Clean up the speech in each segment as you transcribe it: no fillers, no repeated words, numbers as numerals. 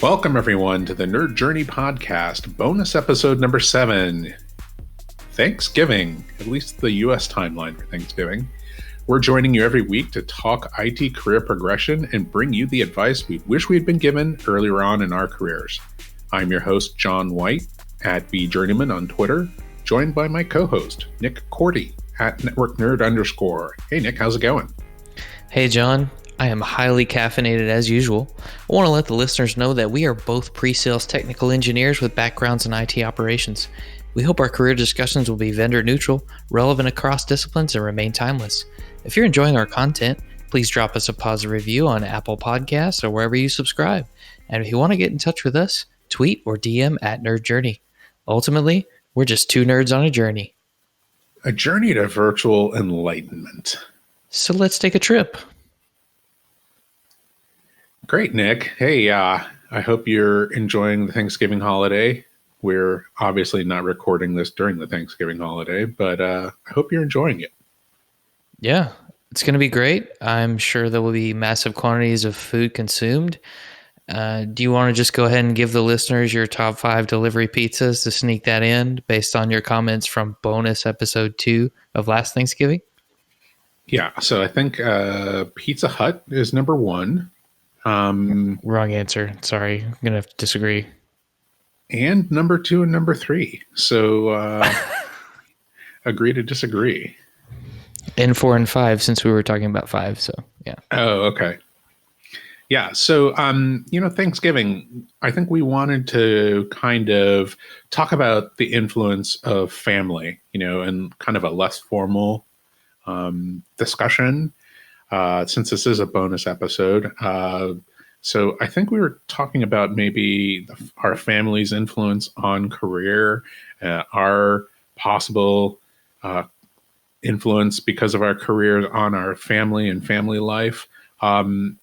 Welcome, everyone, to the Nerd Journey Podcast, bonus episode number 7, Thanksgiving, at least the U.S. timeline for Thanksgiving. We're joining you every week to talk IT career progression and bring you the advice we wish we had been given earlier on in our careers. I'm your host, John White, at BJourneyman on Twitter, joined by my co-host, Nick Cordy, at NetworkNerd_. Hey, Nick, how's it going? Hey, John. I am highly caffeinated as usual. I want to let the listeners know that we are both pre-sales technical engineers with backgrounds in IT operations. We hope our career discussions will be vendor neutral, relevant across disciplines, and remain timeless. If you're enjoying our content, please drop us a positive review on Apple Podcasts or wherever you subscribe. And if you want to get in touch with us, tweet or DM at Nerd Journey. Ultimately, we're just two nerds on a journey. A journey to virtual enlightenment. So let's take a trip. Great, Nick. Hey, I hope you're enjoying the Thanksgiving holiday. We're obviously not recording this during the Thanksgiving holiday, but I hope you're enjoying it. Yeah, it's going to be great. I'm sure there will be massive quantities of food consumed. Do you want to just go ahead and give the listeners your top 5 delivery pizzas to sneak that in based on your comments from bonus episode 2 of last Thanksgiving? Yeah, so I think Pizza Hut is number 1. Wrong answer. Sorry, I'm going to have to disagree. And number 2 and number 3. So agree to disagree. And 4 and 5, since we were talking about 5. So, yeah. Oh, okay. Yeah. So, Thanksgiving, I think we wanted to kind of talk about the influence of family, and kind of a less formal discussion, since this is a bonus episode. So I think we were talking about maybe our family's influence on career, our possible influence because of our careers on our family and family life. And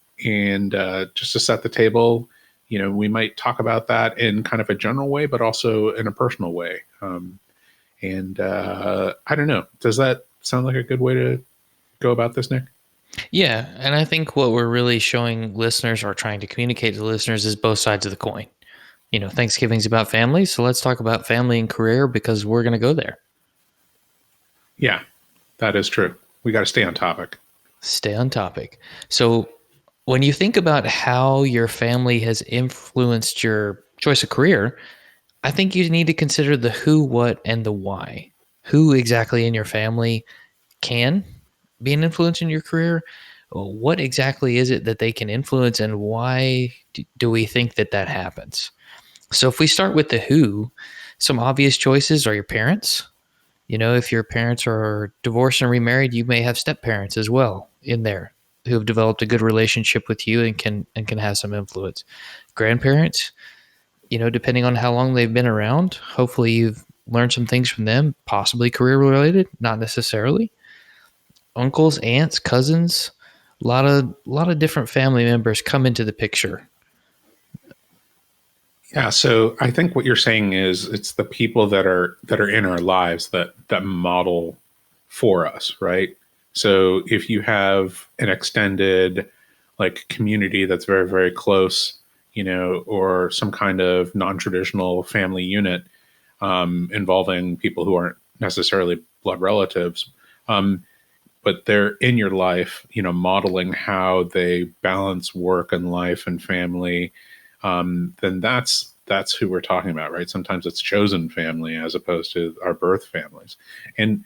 just to set the table, we might talk about that in kind of a general way, but also in a personal way. And I don't know. Does that sound like a good way to go about this, Nick? Yeah, and I think what we're really showing listeners or trying to communicate to listeners is both sides of the coin. Thanksgiving's about family, so let's talk about family and career because we're going to go there. Yeah, that is true. We got to stay on topic. Stay on topic. So when you think about how your family has influenced your choice of career, I think you need to consider the who, what, and the why. Who exactly in your family can be an influence in your career? What exactly is it that they can influence, and why do we think that happens? So if we start with the who, some obvious choices are your parents. If your parents are divorced and remarried, you may have step parents as well in there who have developed a good relationship with you and can have some influence. Grandparents, depending on how long they've been around, hopefully you've learned some things from them, possibly career related, not necessarily. Uncles, aunts, cousins, a lot of different family members come into the picture. Yeah, so I think what you're saying is it's the people that are in our lives that model for us, right? So if you have an extended community that's very, very close, or some kind of non-traditional family unit involving people who aren't necessarily blood relatives, but they're in your life, modeling how they balance work and life and family, then that's who we're talking about, right? Sometimes it's chosen family as opposed to our birth families. And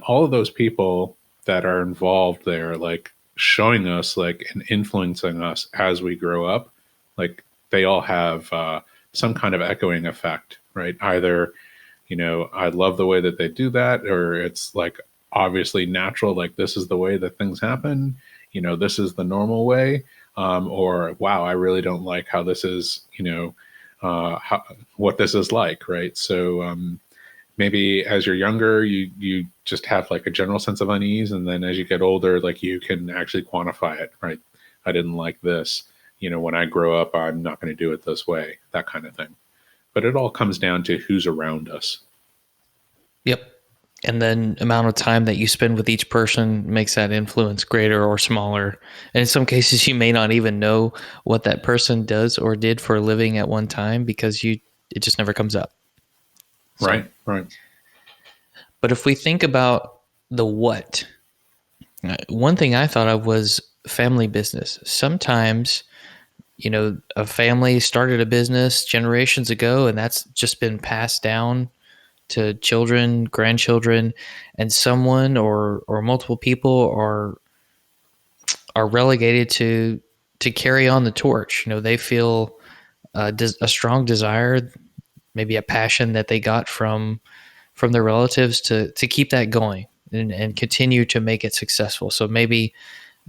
all of those people that are involved there, showing us and influencing us as we grow up, they all have some kind of echoing effect, right? Either, I love the way that they do that, or it's obviously natural, this is the way that things happen, this is the normal way, or wow, I really don't like how this is, what this is like, right? So maybe as you're younger, you just have a general sense of unease, and then as you get older, you can actually quantify it, right? I didn't like this, when I grow up, I'm not going to do it this way, that kind of thing. But it all comes down to who's around us. Yep. And then amount of time that you spend with each person makes that influence greater or smaller. And in some cases, you may not even know what that person does or did for a living at one time because it just never comes up. So, Right, right. but if we think about the what, one thing I thought of was family business. Sometimes, a family started a business generations ago, and that's just been passed down to children, grandchildren, and someone or multiple people are relegated to carry on the torch. They feel a strong desire, maybe a passion that they got from their relatives to keep that going and continue to make it successful. So maybe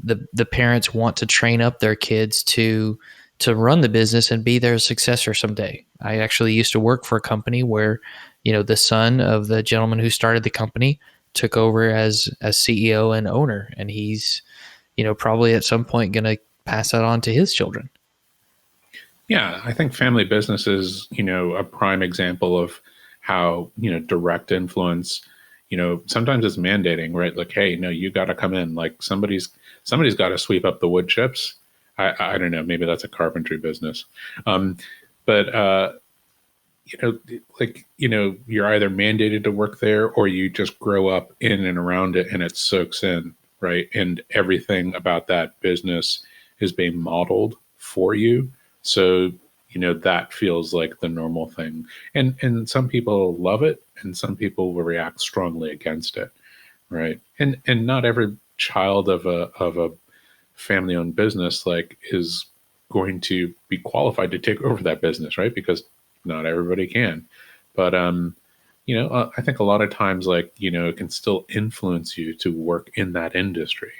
the parents want to train up their kids to run the business and be their successor someday. I actually used to work for a company where, the son of the gentleman who started the company took over as CEO and owner, and he's, probably at some point going to pass that on to his children. Yeah, I think family business is, a prime example of how, direct influence, sometimes it's mandating, right? Like, hey, no, you got to come in. Like somebody's got to sweep up the wood chips. I don't know, maybe that's a carpentry business. Um, but like, you're either mandated to work there or you just grow up in and around it and it soaks in, right? And everything about that business is being modeled for you. So, that feels like the normal thing. And some people love it and some people will react strongly against it, right? And not every child of a family owned business like is going to be qualified to take over that business, right? Because not everybody can. But I think a lot of times, like, it can still influence you to work in that industry,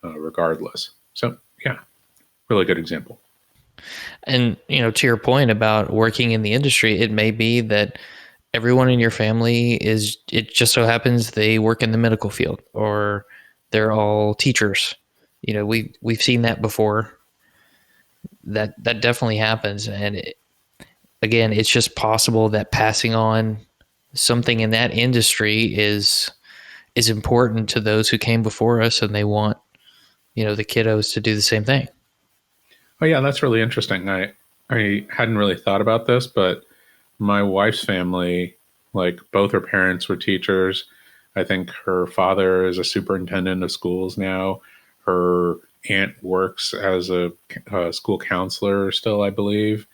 regardless. So yeah, really good example. And, to your point about working in the industry, it may be that everyone in your family it just so happens they work in the medical field or they're all teachers. We've seen that before. That definitely happens. And again, it's just possible that passing on something in that industry is important to those who came before us, and they want, the kiddos to do the same thing. Oh yeah, that's really interesting. I hadn't really thought about this, but my wife's family, like both her parents were teachers. I think her father is a superintendent of schools now. Her aunt works as a school counselor still, I believe.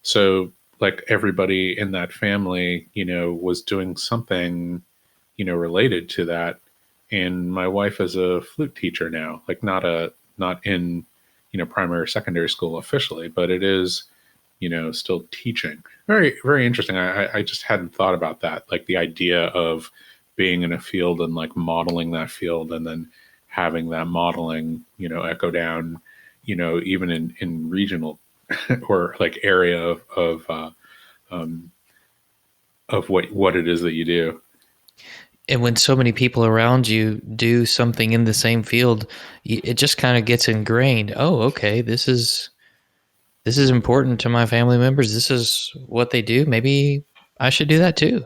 So like everybody in that family, was doing something, related to that. And my wife is a flute teacher now, like not in, primary or secondary school officially, but it is, still teaching. Very, very interesting. I just hadn't thought about that. Like the idea of being in a field and like modeling that field and then having that modeling, echo down, even in regional or like area um, of what it is that you do. And when so many people around you do something in the same field, it just kind of gets ingrained. Oh, okay, this is important to my family members. This is what they do. Maybe I should do that too.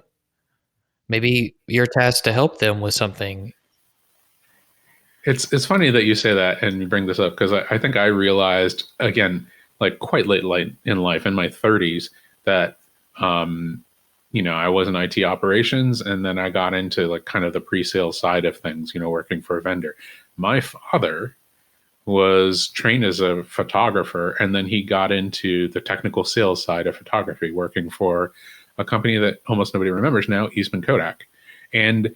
Maybe you're tasked to help them with something. It's funny that you say that and you bring this up because I think I realized again, like quite late in life, in my 30s, that um, I was in IT operations, and then I got into like kind of the pre-sale side of things, working for a vendor. My father was trained as a photographer, and then he got into the technical sales side of photography, working for a company that almost nobody remembers now, Eastman Kodak. And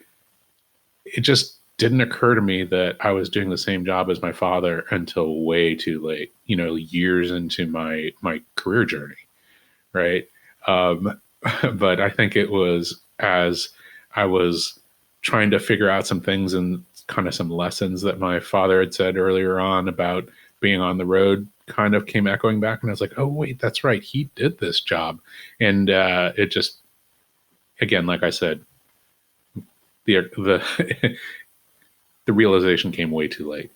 it just didn't occur to me that I was doing the same job as my father until way too late, years into my career journey, right? Um, but I think it was as I was trying to figure out some things and kind of some lessons that my father had said earlier on about being on the road kind of came echoing back. And I was like, oh, wait, that's right. He did this job. And it just, again, like I said, the the realization came way too late.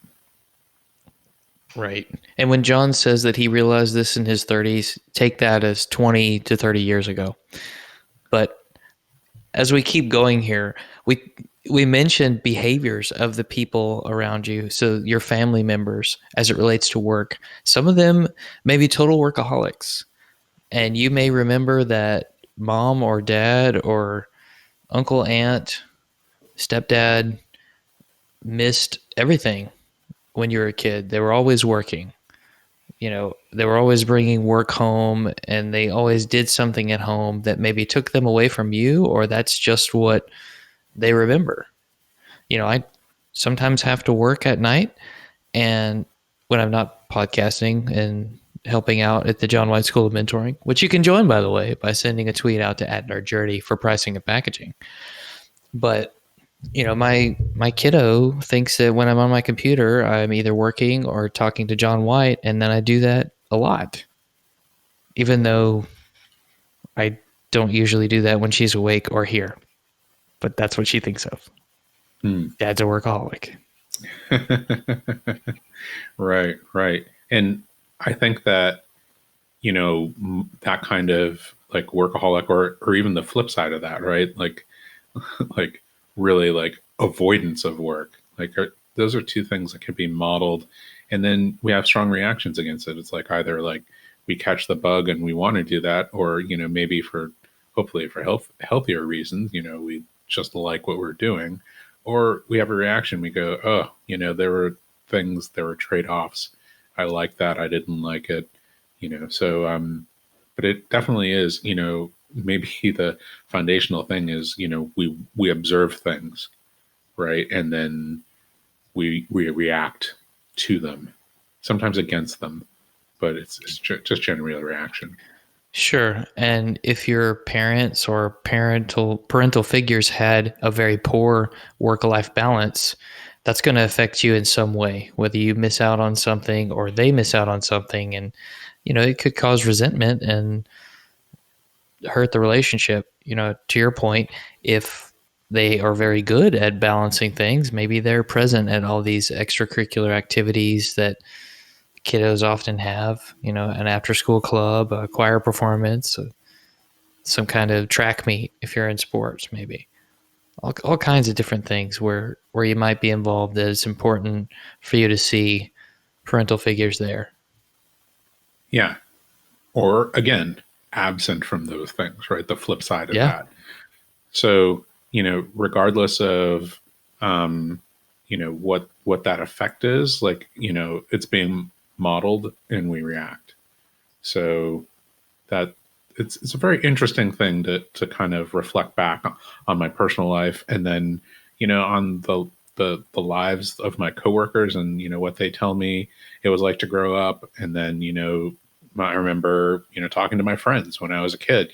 Right. And when John says that he realized this in his 30s, take that as 20 to 30 years ago. But as we keep going here, we we mentioned behaviors of the people around you, so your family members as it relates to work. Some of them may be total workaholics, and you may remember that mom or dad or uncle, aunt, stepdad missed everything when you were a kid. They were always working. They were always bringing work home, and they always did something at home that maybe took them away from you, or that's just what they remember. I sometimes have to work at night, and when I'm not podcasting and helping out at the John White School of Mentoring, which you can join, by the way, by sending a tweet out to @nerdjourney for pricing and packaging. But my kiddo thinks that when I'm on my computer, I'm either working or talking to John White, and then I do that a lot, even though I don't usually do that when she's awake or here. But that's what she thinks of. Dad's a workaholic. Right, right. And I think that, that kind of like workaholic, or even the flip side of that, right? Like, like really like avoidance of work. Like those are two things that can be modeled. And then we have strong reactions against it. It's like either like we catch the bug and we want to do that, or, maybe hopefully for healthier reasons, we just like what we're doing, or we have a reaction. We go, oh, there were trade-offs. I like that. I didn't like it, so, but it definitely is, maybe the foundational thing is, we observe things, right? And then we react to them, sometimes against them, but it's just generally a reaction. Sure. And if your parents or parental figures had a very poor work-life balance, that's going to affect you in some way, whether you miss out on something or they miss out on something. And, it could cause resentment and hurt the relationship. To your point, if they are very good at balancing things, maybe they're present at all these extracurricular activities that kiddos often have, an after school club, a choir performance, some kind of track meet if you're in sports, maybe all kinds of different things where you might be involved, that it's important for you to see parental figures there. Yeah. Or again, absent from those things, right? The flip side of Yeah. that. So, regardless of, what that effect is, like, it's being modeled and we react. So that it's a very interesting thing to kind of reflect back on my personal life, and then, on the lives of my coworkers, and, what they tell me it was like to grow up. And then, I remember, talking to my friends when I was a kid,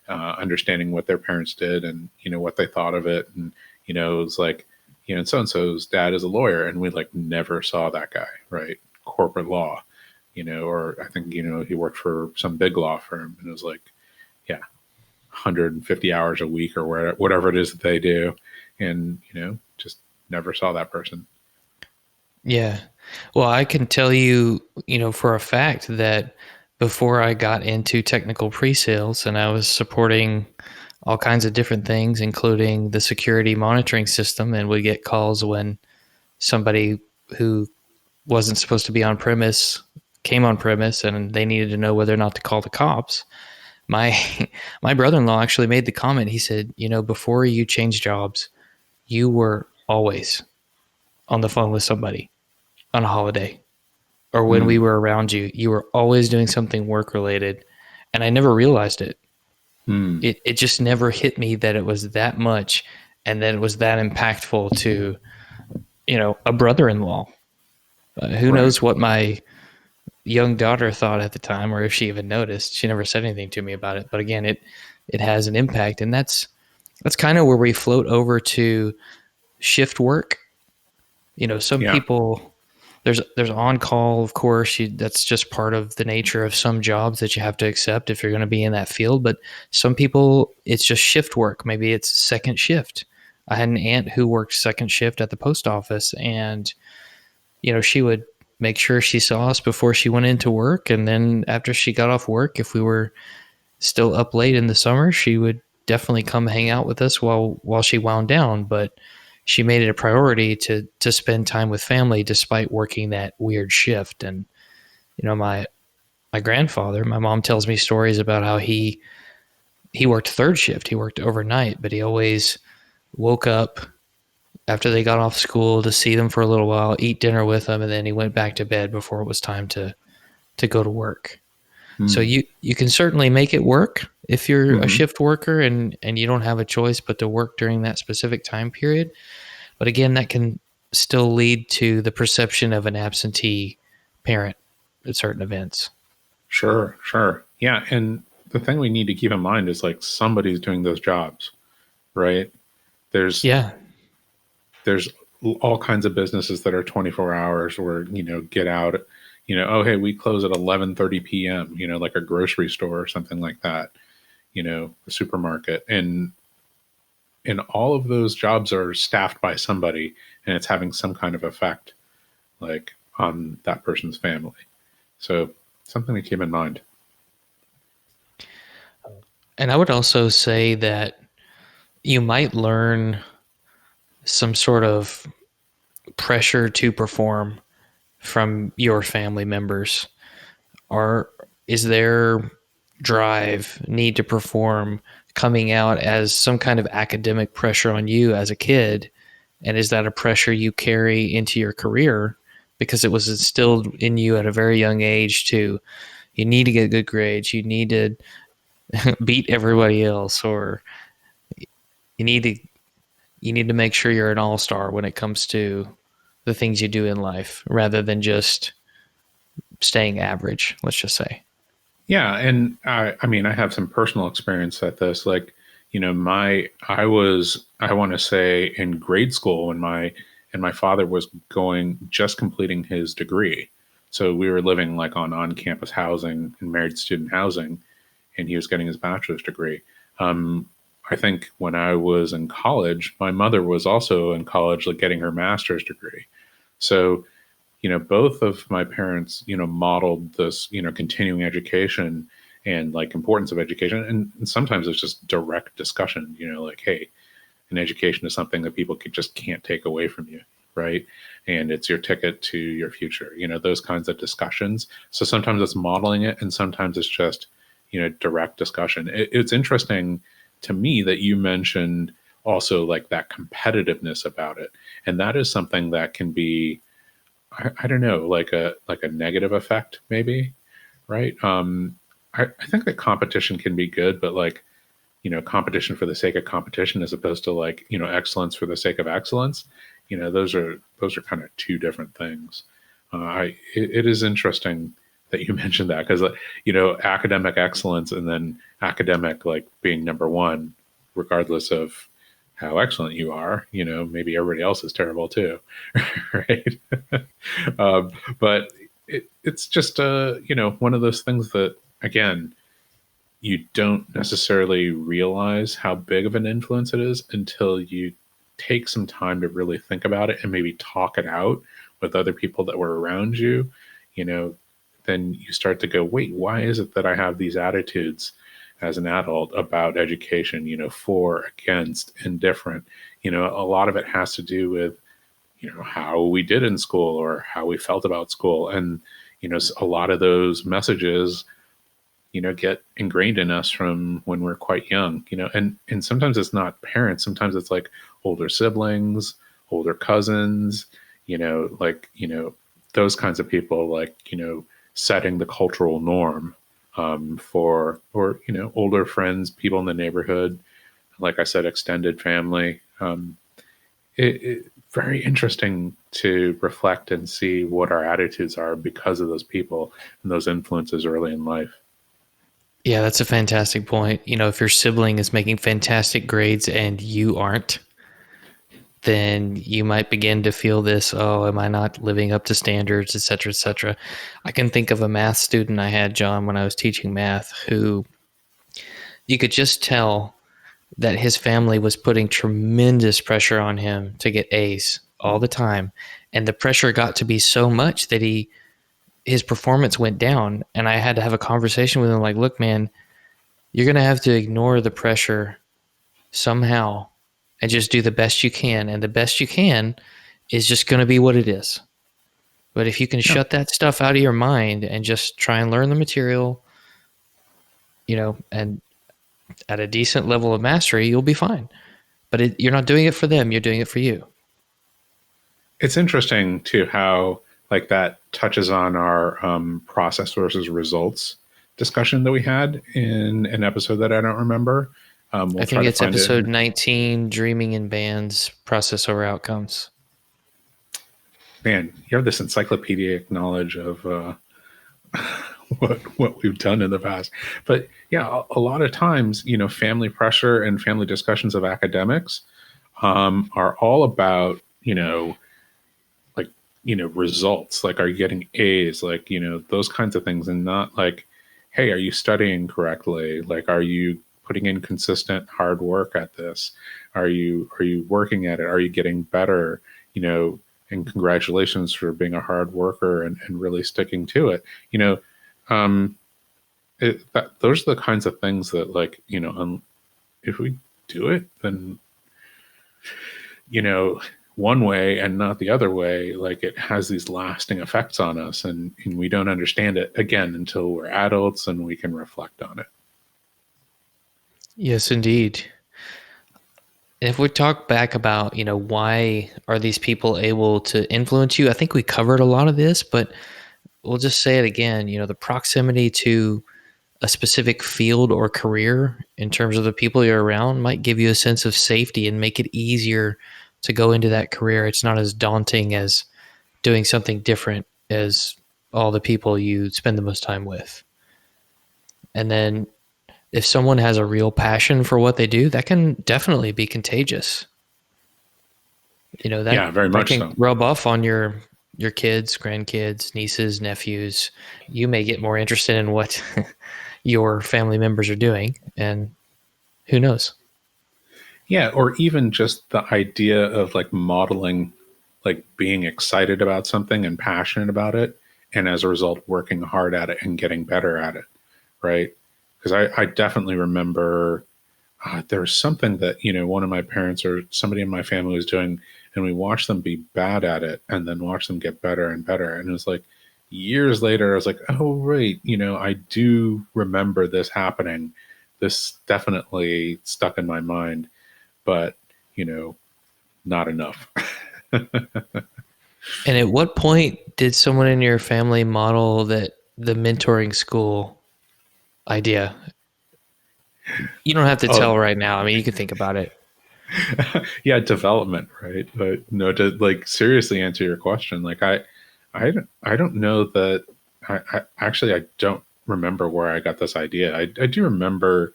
understanding what their parents did, and, what they thought of it. And, it was like, so-and-so's dad is a lawyer, and we like never saw that guy, right? Corporate law, or I think, he worked for some big law firm, and it was like, yeah, 150 hours a week or whatever it is that they do. And, just never saw that person. Yeah. Well, I can tell you, for a fact that before I got into technical pre-sales and I was supporting all kinds of different things, including the security monitoring system, and would get calls when somebody who wasn't supposed to be on premise came on premise and they needed to know whether or not to call the cops. My my brother-in-law actually made the comment. He said, before you changed jobs, you were always on the phone with somebody on a holiday, or when we were around you, you were always doing something work related. And I never realized it. It just never hit me that it was that much, and that it was that impactful to, a brother-in-law. Who Right. knows what my young daughter thought at the time, or if she even noticed. She never said anything to me about it. But again, it has an impact. And that's kind of where we float over to shift work. Some Yeah. people, there's on call, of course. That's just part of the nature of some jobs that you have to accept if you're going to be in that field. But some people, it's just shift work. Maybe it's second shift. I had an aunt who worked second shift at the post office, and she would make sure she saw us before she went into work, and then after she got off work, if we were still up late in the summer, she would definitely come hang out with us while she wound down, but she made it a priority to spend time with family despite working that weird shift. And my grandfather, my mom tells me stories about how he worked third shift. He worked overnight, but he always woke up after they got off school to see them for a little while, eat dinner with them, and then he went back to bed before it was time to go to work. So Hmm. you can certainly make it work if you're a Hmm. shift worker and you don't have a choice but to work during that specific time period. But again, that can still lead to the perception of an absentee parent at certain events. Sure, sure. Yeah, and the thing we need to keep in mind is like somebody's doing those jobs, right? There's Yeah. there's all kinds of businesses that are 24 hours or, get out, oh hey, we close at 11:30 p.m., like a grocery store or something like that, a supermarket. And all of those jobs are staffed by somebody, and it's having some kind of effect like on that person's family. So something to keep in mind. And I would also say that you might learn some sort of pressure to perform from your family members. Or is their drive, need to perform, coming out as some kind of academic pressure on you as a kid? And is that a pressure you carry into your career because it was instilled in you at a very young age to, you need to get good grades, you need to beat everybody else, or you need to you need to make sure you're an all-star when it comes to the things you do in life rather than just staying average, let's just say. Yeah, and I mean, I have some personal experience at this. Like, I want to say in grade school when my father was just completing his degree. So we were living like on campus housing and married student housing, and he was getting his bachelor's degree. Um, I think when I was in college, my mother was also in college, like getting her master's degree. So both of my parents, modeled this, continuing education and like importance of education. And sometimes it's just direct discussion, like, hey, an education is something that people just can't take away from you. Right. And it's your ticket to your future, those kinds of discussions. So sometimes it's modeling it and sometimes it's just, direct discussion. It's interesting to me that you mentioned also like that competitiveness about it. And that is something that can be, I don't know, like a negative effect, maybe, right? I think that competition can be good, but like competition for the sake of competition, as opposed to like excellence for the sake of excellence, those are kind of two different things. It is interesting that you mentioned that because academic excellence and then academic like being number one, regardless of how excellent you are, maybe everybody else is terrible too, right? um, but it's just one of those things that again you don't necessarily realize how big of an influence it is until you take some time to really think about it and maybe talk it out with other people that were around you. you know then you start to go, wait, why is it that I have these attitudes as an adult about education, for, against, indifferent? A lot of it has to do with how we did in school or how we felt about school. And a lot of those messages get ingrained in us from when we're quite young. And sometimes it's not parents, sometimes it's like older siblings, older cousins, like those kinds of people, like setting the cultural norm, for, or older friends, people in the neighborhood, like I said, extended family. Very interesting to reflect and see what our attitudes are because of those people and those influences early in life. Yeah, that's a fantastic point. If your sibling is making fantastic grades and you aren't, then you might begin to feel this, oh, am I not living up to standards, et cetera, et cetera. I can think of a math student I had, John, when I was teaching math, who you could just tell that his family was putting tremendous pressure on him to get A's all the time. And the pressure got to be so much that his performance went down. And I had to have a conversation with him like, look, man, you're going to have to ignore the pressure somehow and just do the best you can. And the best you can is just going to be what it is. But if you can Yeah. shut that stuff out of your mind and just try and learn the material, and at a decent level of mastery, you'll be fine. But you're not doing it for them, you're doing it for you. It's interesting too how like that touches on our process versus results discussion that we had in an episode that I don't remember. We'll I try think to it's find it. episode 19, Dreaming in Bands, Process over Outcomes. Man, you have this encyclopedic knowledge of what we've done in the past. But yeah, a lot of times, family pressure and family discussions of academics are all about like results, like are you getting A's, like those kinds of things, and not like, hey, are you studying correctly, like are you putting in consistent hard work at this, are you working at it, are you getting better, and congratulations for being a hard worker and really sticking to it. Um those are the kinds of things that, like, if we do it, then one way and not the other way, like it has these lasting effects on us, and we don't understand it again until we're adults and we can reflect on it. Yes, indeed. And if we talk back about, why are these people able to influence you? I think we covered a lot of this, but we'll just say it again. The proximity to a specific field or career in terms of the people you're around might give you a sense of safety and make it easier to go into that career. It's not as daunting as doing something different as all the people you spend the most time with. And then if someone has a real passion for what they do, that can definitely be contagious. Yeah, That very that much can so. rub off on your kids, grandkids, nieces, nephews. You may get more interested in what your family members are doing, and who knows? Yeah, or even just the idea of like modeling, like being excited about something and passionate about it, and as a result working hard at it and getting better at it, right? Because I definitely remember there was something that one of my parents or somebody in my family was doing, and we watched them be bad at it and then watch them get better and better, and it was like years later I was like, oh right, I do remember this happening. This definitely stuck in my mind, but you know not enough. And at what point did someone in your family model that the mentoring school idea? You don't have to Oh, tell right now. I mean, you can think about it. yeah, development, right? But no, to like seriously answer your question, like I don't know that I don't remember where I got this idea. I do remember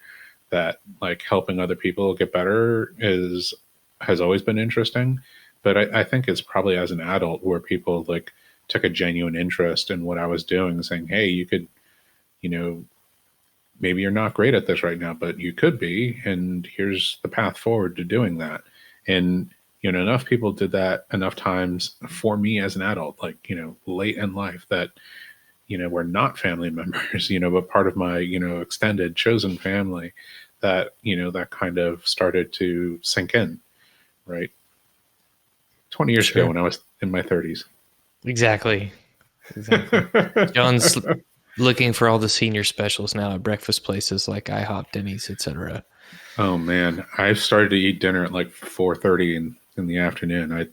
that like helping other people get better is has always been interesting, but I think it's probably as an adult where people like took a genuine interest in what I was doing, saying, hey, you could, you know maybe you're not great at this right now, but you could be, and here's the path forward to doing that. And enough people did that enough times for me as an adult, like late in life, that were not family members, but part of my extended chosen family, that that kind of started to sink in, right? 20 years ago Sure. when I was in my 30s. Exactly. Exactly. John's looking for all the senior specials now at breakfast places like IHOP, Denny's, etc. Oh man, I've started to eat dinner at like 4:30 in the afternoon. I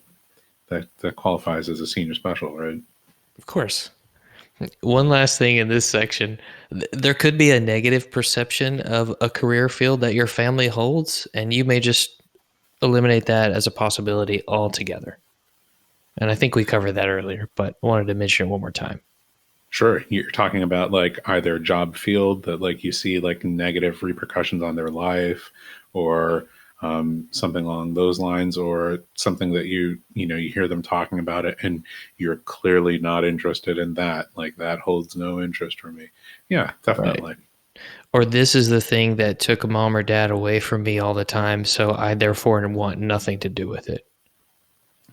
that qualifies as a senior special, right? Of course. One last thing in this section. There could be a negative perception of a career field that your family holds, and you may just eliminate that as a possibility altogether. And I think we covered that earlier, but I wanted to mention it one more time. Sure, you're talking about like either job field that like you see like negative repercussions on their life, or something along those lines, or something that you hear them talking about it and you're clearly not interested in that. Like that holds no interest for me. Yeah, Right. definitely. Or this is the thing that took mom or dad away from me all the time, so I therefore want nothing to do with it.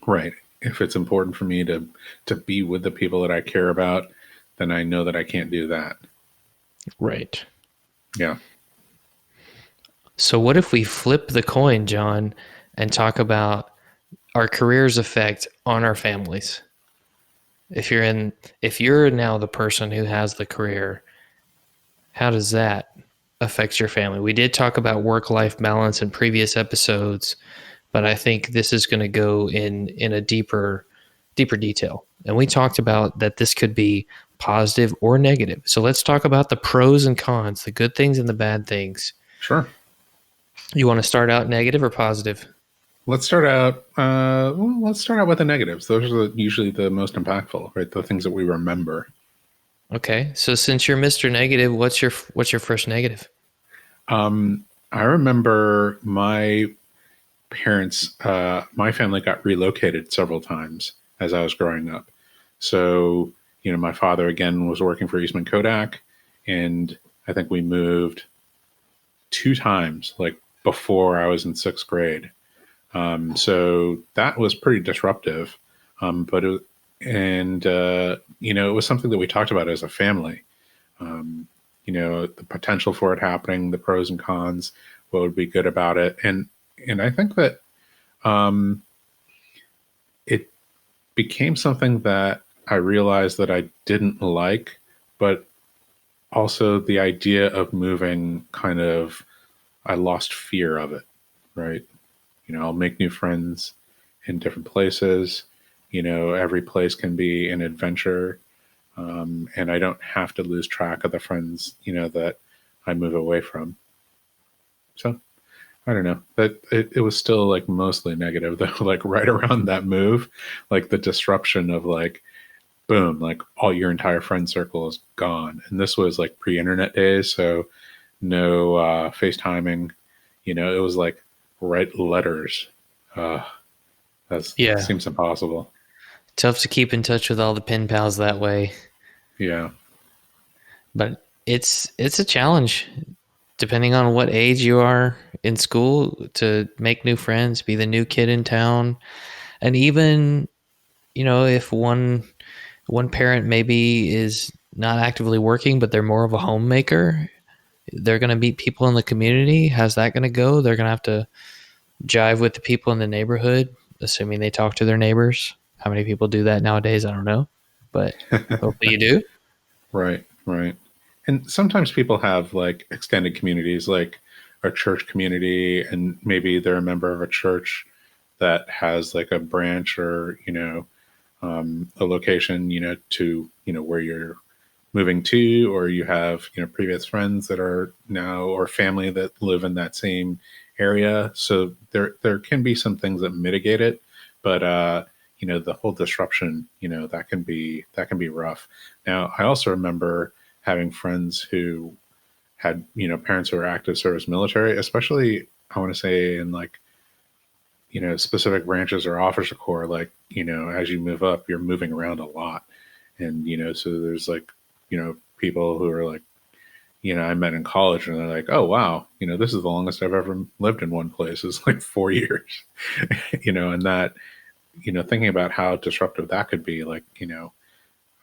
Right. If it's important for me to be with the people that I care about, then I know that I can't do that. Right. Yeah. So what if we flip the coin, John, and talk about our careers' effect on our families? If you're now the person who has the career, how does that affect your family? We did talk about work-life balance in previous episodes, but I think this is going to go in a deeper detail. And we talked about that this could be positive or negative. So let's talk about the pros and cons, the good things and the bad things. Sure. You want to start out negative or positive? Let's start out. Let's start out with the negatives. Those are usually the most impactful, right? The things that we remember. Okay. So since you're Mr. Negative, what's your first negative? I remember my parents, my family got relocated several times as I was growing up. So, my father again was working for Eastman Kodak, and I think we moved two times, like before I was in sixth grade. So that was pretty disruptive. But it, and it was something that we talked about as a family. Um, the potential for it happening, the pros and cons, what would be good about it, and I think that it became something that I realized that I didn't like, but also the idea of moving kind of, I lost fear of it, right? I'll make new friends in different places. Every place can be an adventure. And I don't have to lose track of the friends, that I move away from. So I don't know, but it was still like mostly negative though, like right around that move, like the disruption of like, boom, like all your entire friend circle is gone. And this was like pre-internet days. So no FaceTiming, it was like write letters. Uh, that Yeah. seems impossible. Tough to keep in touch with all the pen pals that way. Yeah. But it's a challenge depending on what age you are in school to make new friends, be the new kid in town. And even, if one parent maybe is not actively working, but they're more of a homemaker, they're going to meet people in the community. How's that going to go? They're going to have to jive with the people in the neighborhood, assuming they talk to their neighbors. How many people do that nowadays? I don't know, but hopefully you do. Right, right. And sometimes people have like extended communities, like a church community, and maybe they're a member of a church that has like a branch or, a location, to, where you're moving to, or you have, previous friends that are now, or family that live in that same area. So there can be some things that mitigate it, but, the whole disruption, that can be rough. Now, I also remember having friends who had, parents who were active service military, especially I want to say in like, specific branches or officer corps, like, as you move up, you're moving around a lot. And, so there's like, people who are like, I met in college and they're like, oh, wow, this is the longest I've ever lived in one place. It's like 4 years, and that, thinking about how disruptive that could be, like,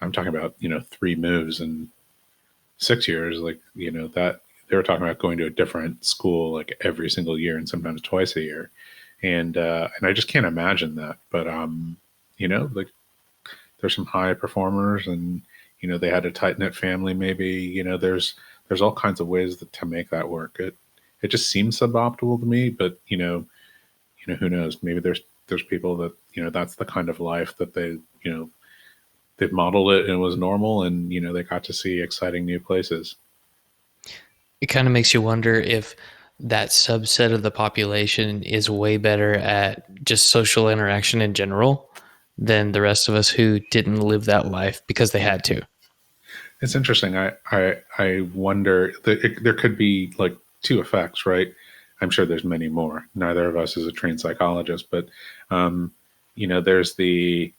I'm talking about, three moves in 6 years, like, that they were talking about going to a different school like every single year and sometimes twice a year. And I just can't imagine that. But like there's some high performers and they had a tight knit family, maybe, there's all kinds of ways to make that work. It just seems suboptimal to me, but who knows? Maybe there's people that, that's the kind of life that they've modeled it and it was normal, and they got to see exciting new places. It kind of makes you wonder if that subset of the population is way better at just social interaction in general than the rest of us who didn't live that life because they had to. It's interesting. I wonder that there could be like two effects, right? I'm sure there's many more. Neither of us is a trained psychologist, but um, there's the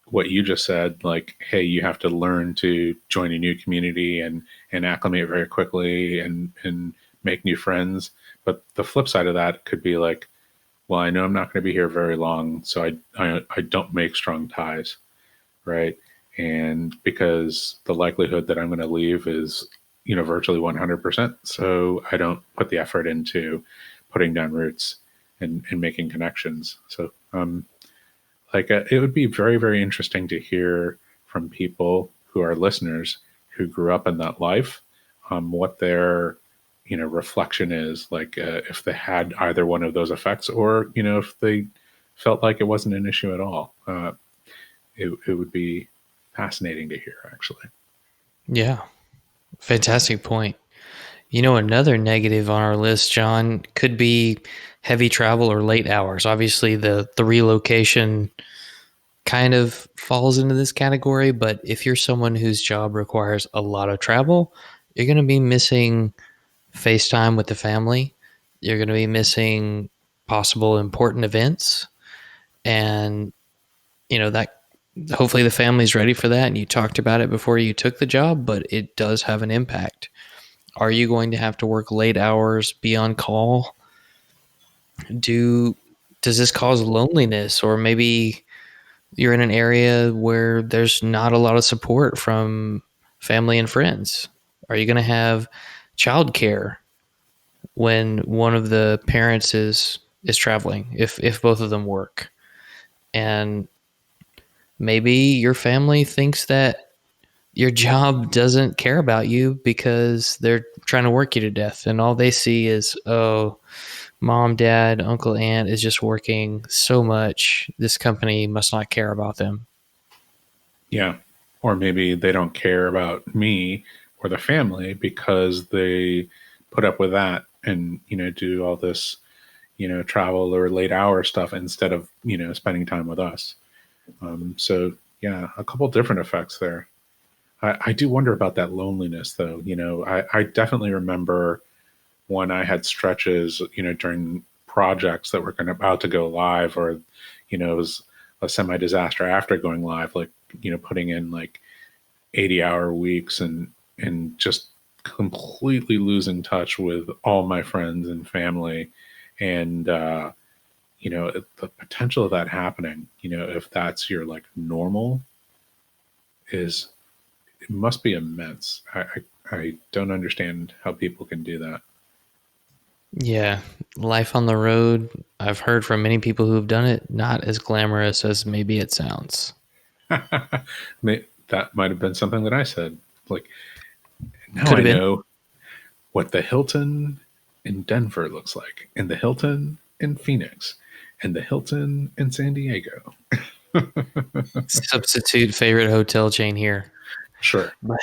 what you just said, like, hey, you have to learn to join a new community and acclimate very quickly and make new friends. But the flip side of that could be like, well, I know I'm not going to be here very long, so I don't make strong ties, right? And because the likelihood that I'm going to leave is, virtually 100%. So I don't put the effort into putting down roots and making connections. So, it would be very, very interesting to hear from people who are listeners who grew up in that life, what their, reflection is like, if they had either one of those effects, or, if they felt like it wasn't an issue at all. It would be fascinating to hear, actually. Yeah. Fantastic point. Another negative on our list, John, could be heavy travel or late hours. Obviously, the relocation kind of falls into this category, but if you're someone whose job requires a lot of travel, you're going to be missing FaceTime with the family. You're going to be missing possible important events. And, that hopefully the family's ready for that. And you talked about it before you took the job, but it does have an impact. Are you going to have to work late hours, be on call? Does this cause loneliness, or maybe you're in an area where there's not a lot of support from family and friends? Are you going to have childcare when one of the parents is traveling, if both of them work? And maybe your family thinks that your job doesn't care about you because they're trying to work you to death, and all they see is, oh, mom, dad, uncle, aunt is just working so much. This company must not care about them. Yeah. Or maybe they don't care about me or the family because they put up with that and, do all this, travel or late hour stuff instead of, spending time with us. So, yeah, a couple different effects there. I do wonder about that loneliness, though. I definitely remember when I had stretches, during projects that were about to go live, or, it was a semi disaster after going live, like, putting in like 80-hour weeks and just completely losing touch with all my friends and family. And, the potential of that happening, if that's your like normal, is, it must be immense. I don't understand how people can do that. Yeah, life on the road, I've heard from many people who have done it, not as glamorous as maybe it sounds. That might have been something that I said. Like, now Could I have been. know what the Hilton in Denver looks like, and the Hilton in Phoenix, and the Hilton in San Diego. Substitute favorite hotel chain here. Sure. But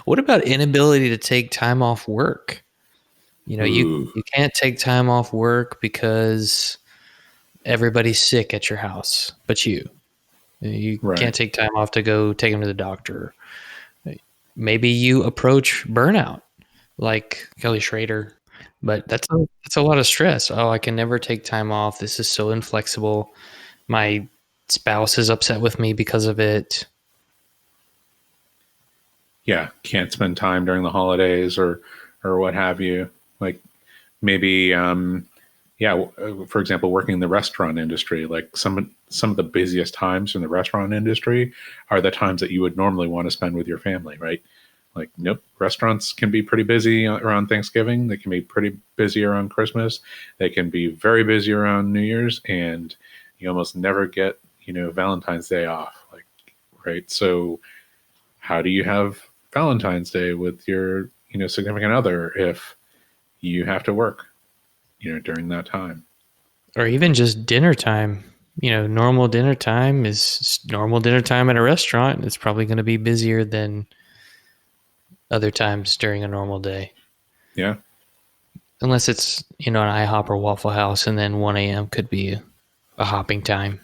what about inability to take time off work? You Ooh, you can't take time off work because everybody's sick at your house, but you right. can't take time off to go take them to the doctor. Maybe you approach burnout like Kelly Schrader, but that's a lot of stress. Oh, I can never take time off. This is so inflexible. My spouse is upset with me because of it. Yeah, can't spend time during the holidays or what have you. Like, maybe, yeah, for example, working in the restaurant industry, like some of the busiest times in the restaurant industry are the times that you would normally want to spend with your family, right? Like, nope, restaurants can be pretty busy around Thanksgiving. They can be pretty busy around Christmas. They can be very busy around New Year's, and you almost never get, Valentine's Day off. Like, right? So how do you have Valentine's Day with your, significant other if you have to work, during that time? Or even just dinner time. Normal dinner time is normal dinner time at a restaurant. It's probably going to be busier than other times during a normal day. Yeah. Unless it's, an IHOP or Waffle House, and then 1 a.m. could be a hopping time.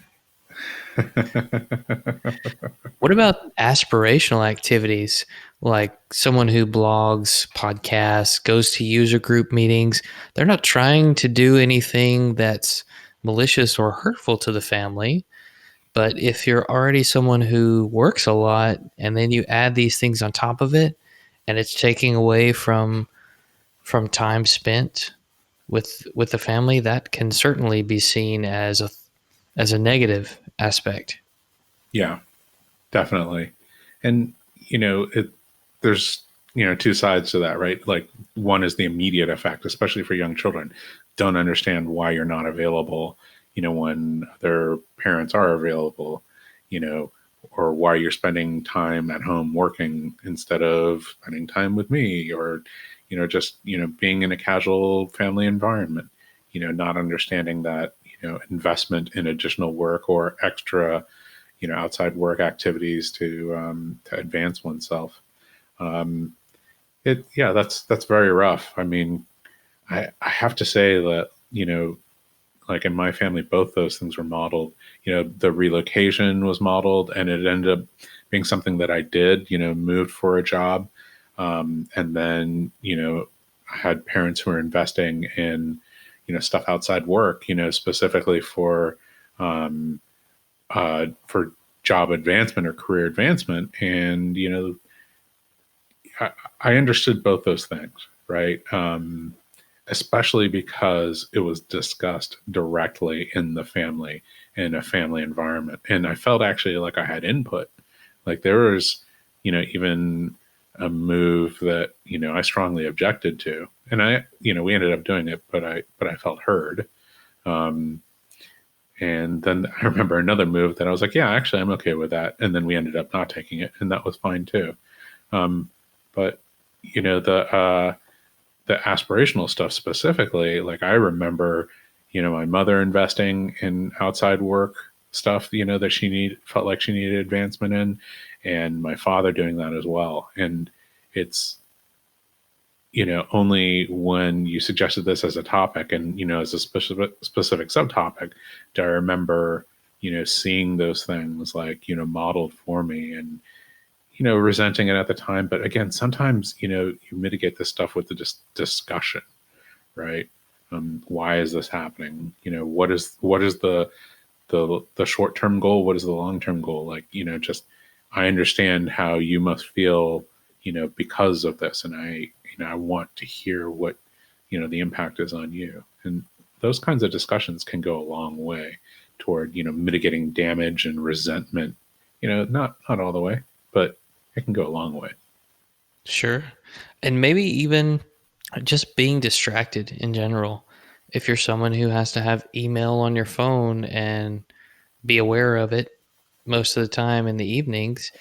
What about aspirational activities like someone who blogs, podcasts, goes to user group meetings? They're not trying to do anything that's malicious or hurtful to the family. But if you're already someone who works a lot and then you add these things on top of it, and it's taking away from time spent with the family, that can certainly be seen as a negative aspect. Yeah, definitely. And, it, there's two sides to that, right? Like one is the immediate effect, especially for young children, don't understand why you're not available, when their parents are available, you know, or why you're spending time at home working instead of spending time with me, or, just, being in a casual family environment, not understanding that, investment in additional work or extra, outside work activities to advance oneself. Um, yeah, that's very rough. I mean, I have to say that, like in my family, both those things were modeled. The relocation was modeled, and it ended up being something that I did. Moved for a job, and then I had parents who were investing in stuff outside work. Specifically for job advancement or career advancement, and I, I understood both those things, right? Especially because it was discussed directly in the family, in a family environment, and I felt actually like I had input. Like there was, even a move that I strongly objected to, and we ended up doing it, but I felt heard. Um, and then I remember another move that I was like, yeah, actually, I'm okay with that, and then we ended up not taking it, and that was fine too. Um, but you know the aspirational stuff specifically, like I remember, my mother investing in outside work stuff, that felt like she needed advancement in, and my father doing that as well. And it's, only when you suggested this as a topic and, as a specific subtopic, do I remember, seeing those things like, modeled for me, and, resenting it at the time. But again, sometimes, you mitigate this stuff with the discussion, right? Why is this happening? What is the short term goal? What is the long term goal? Like, just I understand how you must feel, because of this, and I want to hear what the impact is on you, and those kinds of discussions can go a long way toward mitigating damage and resentment. Not all the way, but it can go a long way. Sure. And maybe even just being distracted in general. If you're someone who has to have email on your phone and be aware of it most of the time in the evenings,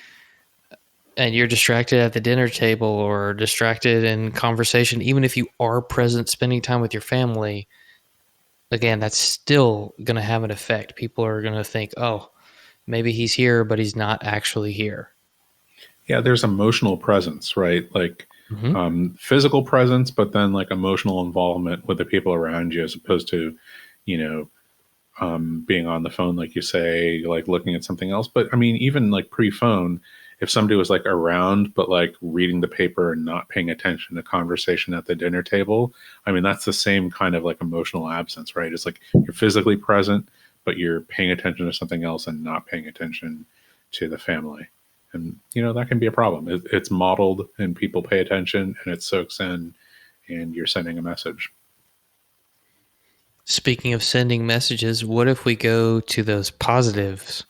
and you're distracted at the dinner table or distracted in conversation, even if you are present spending time with your family, again, that's still going to have an effect. People are going to think, oh, maybe he's here, but he's not actually here. Yeah, there's emotional presence, right? Like Mm-hmm. physical presence, but then like emotional involvement with the people around you, as opposed to, you know, being on the phone, like you say, like looking at something else. But I mean, even like pre-phone, if somebody was like around, but like reading the paper and not paying attention to conversation at the dinner table, I mean, that's the same kind of like emotional absence, right? It's like you're physically present, but you're paying attention to something else and not paying attention to the family. And, that can be a problem. It's modeled and people pay attention and it soaks in and you're sending a message. Speaking of sending messages, what if we go to those positives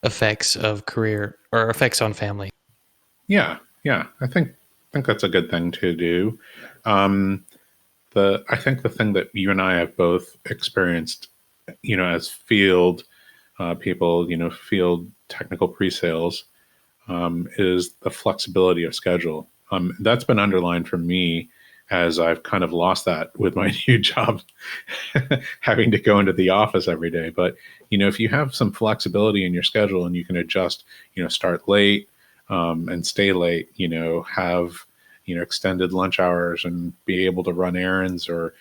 effects of career or effects on family? Yeah. Yeah. I think that's a good thing to do. Um, I think the thing that you and I have both experienced, as field people, field technical pre-sales, is the flexibility of schedule. That's been underlined for me as I've kind of lost that with my new job, having to go into the office every day. But if you have some flexibility in your schedule and you can adjust, start late and stay late, have extended lunch hours and be able to run errands, or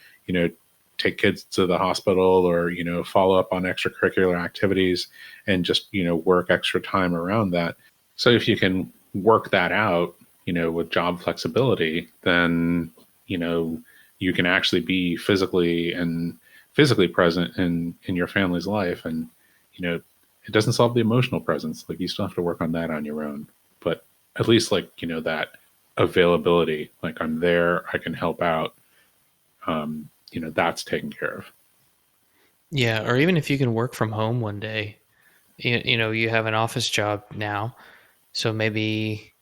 take kids to the hospital, or follow up on extracurricular activities, and just work extra time around that. So if you can work that out, with job flexibility, then you know you can actually be physically present in your family's life. And it doesn't solve the emotional presence. Like you still have to work on that on your own, but at least like that availability, like I'm there, I can help out, that's taken care of. Yeah, or even if you can work from home one day, you have an office job now, so maybe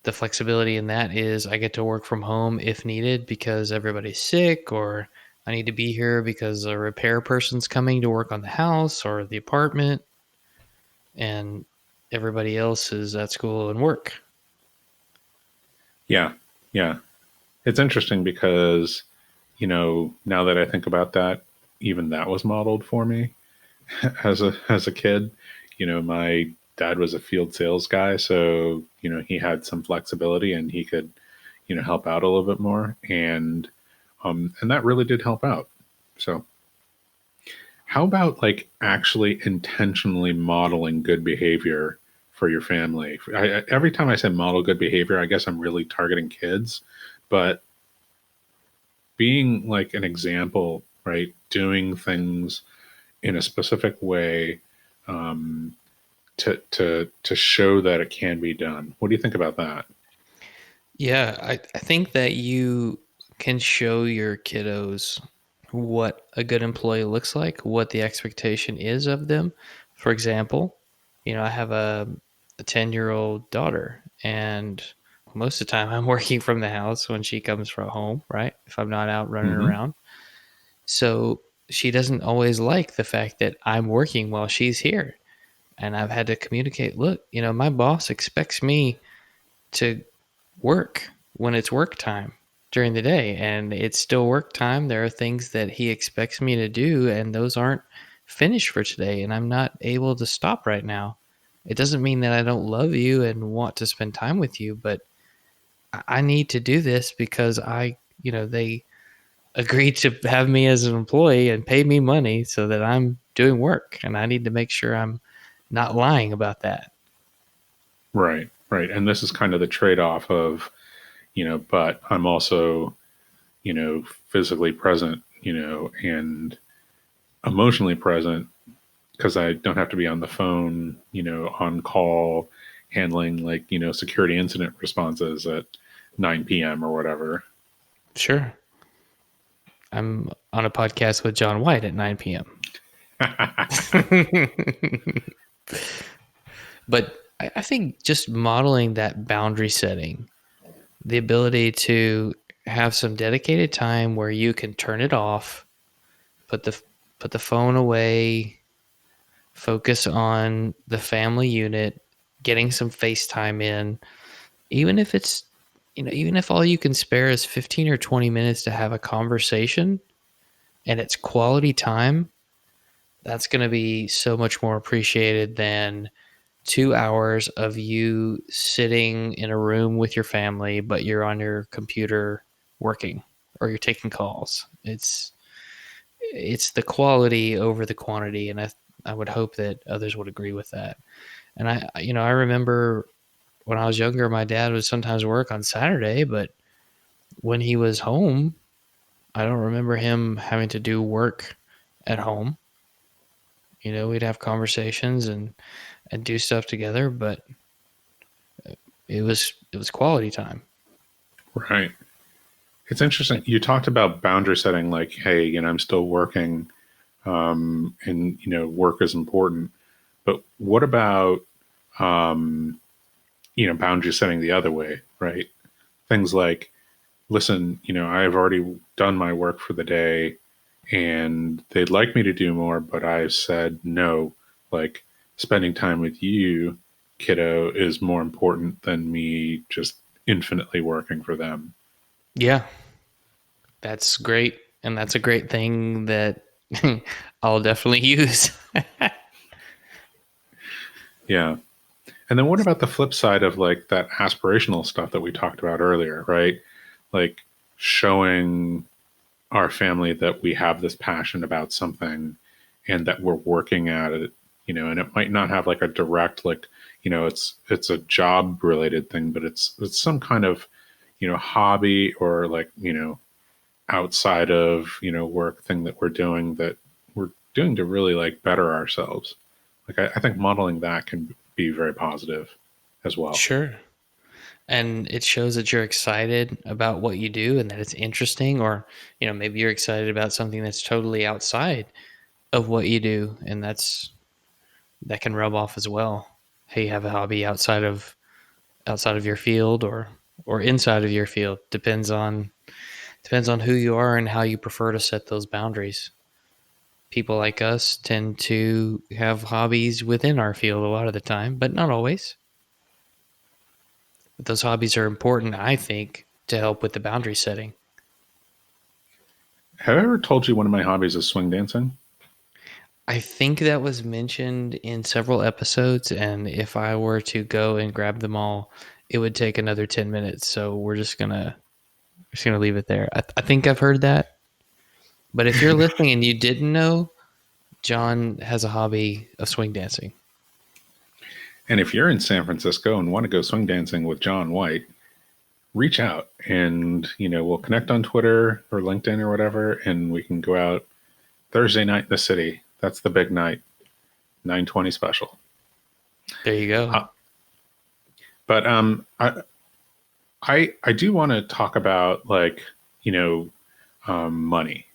The flexibility in that is I get to work from home if needed because everybody's sick, or I need to be here because a repair person's coming to work on the house or the apartment, and everybody else is at school and work. Yeah. Yeah. It's interesting because, now that I think about that, even that was modeled for me as a kid. My dad was a field sales guy, so he had some flexibility and he could help out a little bit more, and that really did help out. So how about like actually intentionally modeling good behavior for your family? Every time I say model good behavior, I guess I'm really targeting kids, but being like an example, right? Doing things in a specific way, um, to show that it can be done. What do you think about that? Yeah, I think that you can show your kiddos what a good employee looks like, what the expectation is of them. For example, I have a 10-year-old daughter, and most of the time I'm working from the house when she comes from home, right? If I'm not out running Hmm. around. So she doesn't always like the fact that I'm working while she's here. And I've had to communicate, look, my boss expects me to work when it's work time during the day, and it's still work time. There are things that he expects me to do, and those aren't finished for today, and I'm not able to stop right now. It doesn't mean that I don't love you and want to spend time with you, but I need to do this because they agreed to have me as an employee and pay me money so that I'm doing work, and I need to make sure I'm not lying about that. Right, right. And this is kind of the trade off of, but I'm also, physically present, and emotionally present because I don't have to be on the phone, on call, handling like, security incident responses at 9 p.m. or whatever. Sure. I'm on a podcast with John White at 9 p.m. But I think just modeling that boundary setting, the ability to have some dedicated time where you can turn it off, put the put the phone away, focus on the family unit, getting some FaceTime in, even if it's even if all you can spare is 15 or 20 minutes to have a conversation and it's quality time, that's going to be so much more appreciated than 2 hours of you sitting in a room with your family, but you're on your computer working or you're taking calls. It's the quality over the quantity, and I would hope that others would agree with that. And I remember when I was younger, my dad would sometimes work on Saturday, but when he was home, I don't remember him having to do work at home. We'd have conversations and do stuff together, but it was quality time. Right. It's interesting. You talked about boundary setting, like, hey, I'm still working, and work is important. But what about boundary setting the other way, right? Things like, listen, I've already done my work for the day, and they'd like me to do more, but I've said no. Like, spending time with you, kiddo, is more important than me just infinitely working for them. Yeah, that's great. And that's a great thing that I'll definitely use. Yeah. And then what about the flip side of like that aspirational stuff that we talked about earlier, right? Like showing our family that we have this passion about something and that we're working at it, and it might not have like a direct like, it's a job related thing, but it's some kind of, hobby or like, outside of, work thing that we're doing to really like better ourselves. Like I think modeling that can be very positive as well. Sure. And it shows that you're excited about what you do and that it's interesting, or maybe you're excited about something that's totally outside of what you do, and that can rub off as well. Hey, you have a hobby outside of outside of your field or inside of your field. Depends on who you are and how you prefer to set those boundaries. People like us tend to have hobbies within our field a lot of the time, but not always. But those hobbies are important, I think, to help with the boundary setting. Have I ever told you one of my hobbies is swing dancing? I think that was mentioned in several episodes, and if I were to go and grab them all, it would take another 10 minutes. So we're just gonna leave it there. I think I've heard that. But if you're listening and you didn't know, John has a hobby of swing dancing. And if you're in San Francisco and want to go swing dancing with John White, reach out and we'll connect on Twitter or LinkedIn or whatever, and we can go out Thursday night in the city. That's the big night, 9:20 special. There you go. But I do want to talk about money.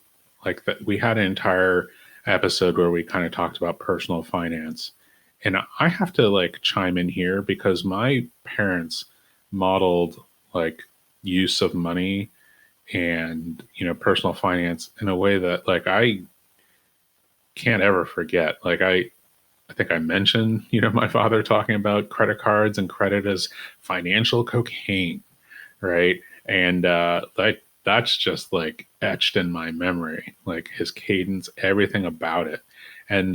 Like that, we had an entire episode where we kind of talked about personal finance, and I have to like chime in here because my parents modeled like use of money and personal finance in a way that like I can't ever forget. Like I think I mentioned, my father talking about credit cards and credit as financial cocaine, right? And that's just like etched in my memory, like his cadence, everything about it. And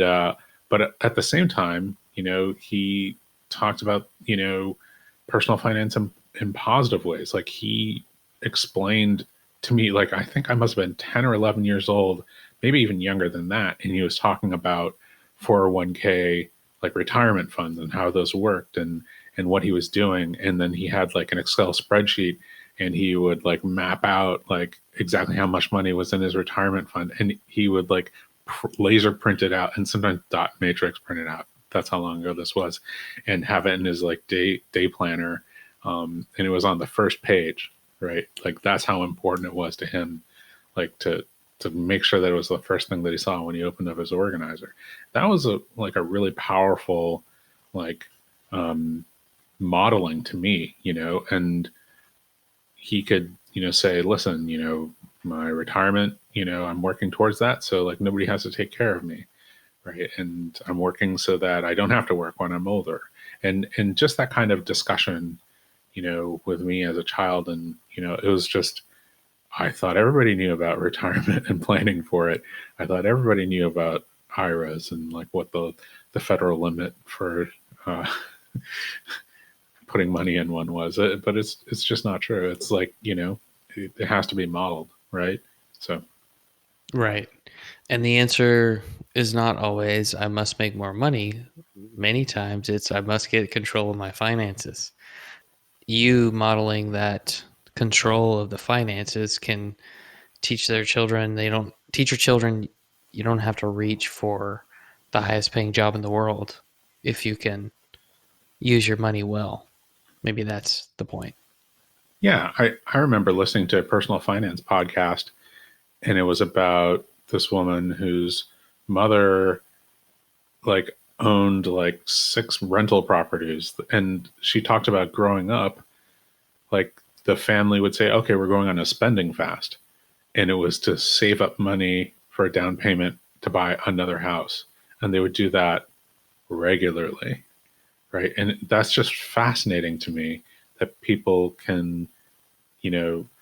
but at the same time, he talked about personal finance in positive ways. Like he explained to me, like I think I must have been 10 or 11 years old, maybe even younger than that, and he was talking about 401k, like retirement funds and how those worked and what he was doing. And then he had like an Excel spreadsheet, and he would like map out like exactly how much money was in his retirement fund, and he would like laser print it out and sometimes dot matrix print it out. That's how long ago this was, and have it in his like day planner. And it was on the first page, right? Like that's how important it was to him, like to make sure that it was the first thing that he saw when he opened up his organizer. That was a really powerful like modeling to me, and he could say, listen, my retirement, I'm working towards that, so like nobody has to take care of me, right? And I'm working so that I don't have to work when I'm older. And just that kind of discussion, with me as a child, and it was just, I thought everybody knew about retirement and planning for it. I thought everybody knew about IRAs and like what the federal limit for putting money in one was. But it's just not true. It's like it has to be modeled, right? So Right. And the answer is not always I must make more money. Many times it's I must get control of my finances. You modeling that control of the finances can teach their children they don't teach your children you don't have to reach for the highest paying job in the world if you can use your money well. Maybe that's the point. yeah, I remember listening to a personal finance podcast, and it was about this woman whose mother like owned like 6 rental properties, and she talked about growing up, like the family would say, okay, we're going on a spending fast, and it was to save up money for a down payment to buy another house, and they would do that regularly, right? And that's just fascinating to me that people can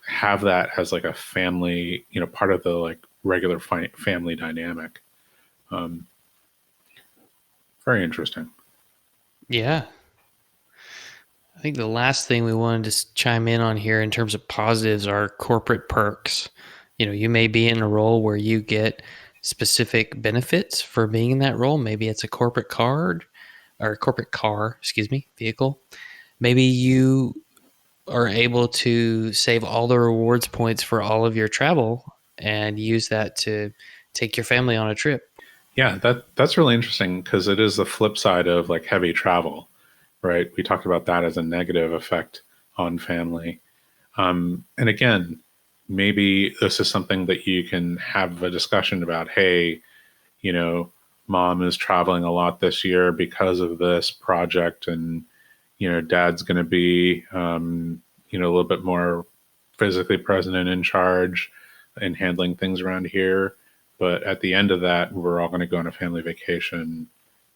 have that as like a family, part of the like regular family dynamic. um Very interesting. Yeah. I think the last thing we wanted to chime in on here in terms of positives are corporate perks. You may be in a role where you get specific benefits for being in that role. Maybe it's a corporate card or a corporate car, excuse me, vehicle. Maybe you are able to save all the rewards points for all of your travel and use that to take your family on a trip. Yeah, that's really interesting because it is the flip side of like heavy travel, right? We talked about that as a negative effect on family. And again, maybe this is something that you can have a discussion about. Hey, you know, mom is traveling a lot this year because of this project, and dad's going to be, a little bit more physically present and in charge and handling things around here. But at the end of that, we're all going to go on a family vacation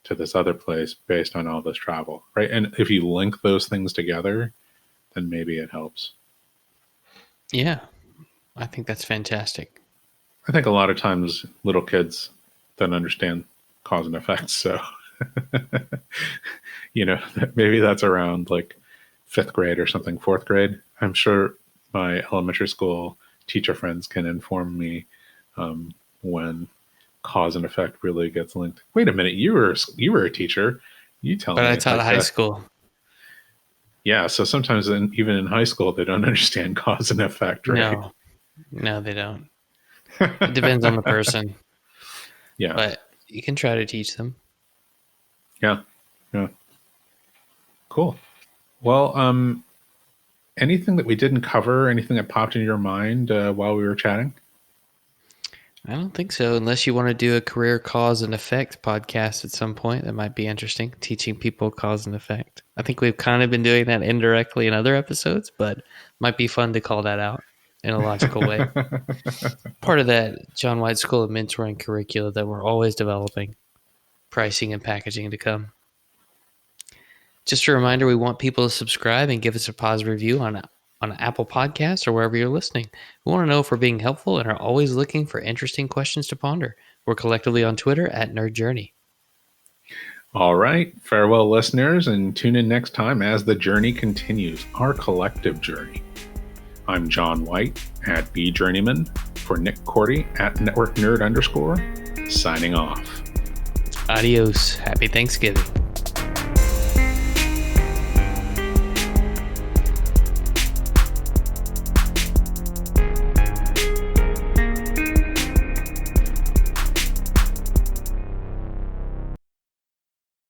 to this other place based on all this travel, right? And if you link those things together, then maybe it helps. Yeah, I think that's fantastic. I think a lot of times little kids don't understand cause and effect. So, maybe that's around like fifth grade or something, fourth grade. I'm sure my elementary school teacher friends can inform me when cause and effect really gets linked. Wait a minute, you were a teacher. You tell But me. I taught high school. Yeah, so sometimes even in high school they don't understand cause and effect, right? No, they don't. It depends on the person. Yeah. But you can try to teach them. Yeah. Yeah. Cool. Well, anything that we didn't cover, anything that popped into your mind while we were chatting? I don't think so, unless you want to do a career cause and effect podcast at some point. That might be interesting, teaching people cause and effect. I think we've kind of been doing that indirectly in other episodes, but might be fun to call that out in a logical way. Part of that John White School of Mentoring curricula that we're always developing, pricing and packaging to come. Just a reminder, we want people to subscribe and give us a positive review on Apple Podcasts or wherever you're listening. We want to know if we're being helpful and are always looking for interesting questions to ponder. We're collectively on Twitter at Nerd Journey. All right. Farewell, listeners, and tune in next time as the journey continues, our collective journey. I'm John White at B Journeyman, for Nick Cordy at Network Nerd _, signing off. Adios. Happy Thanksgiving.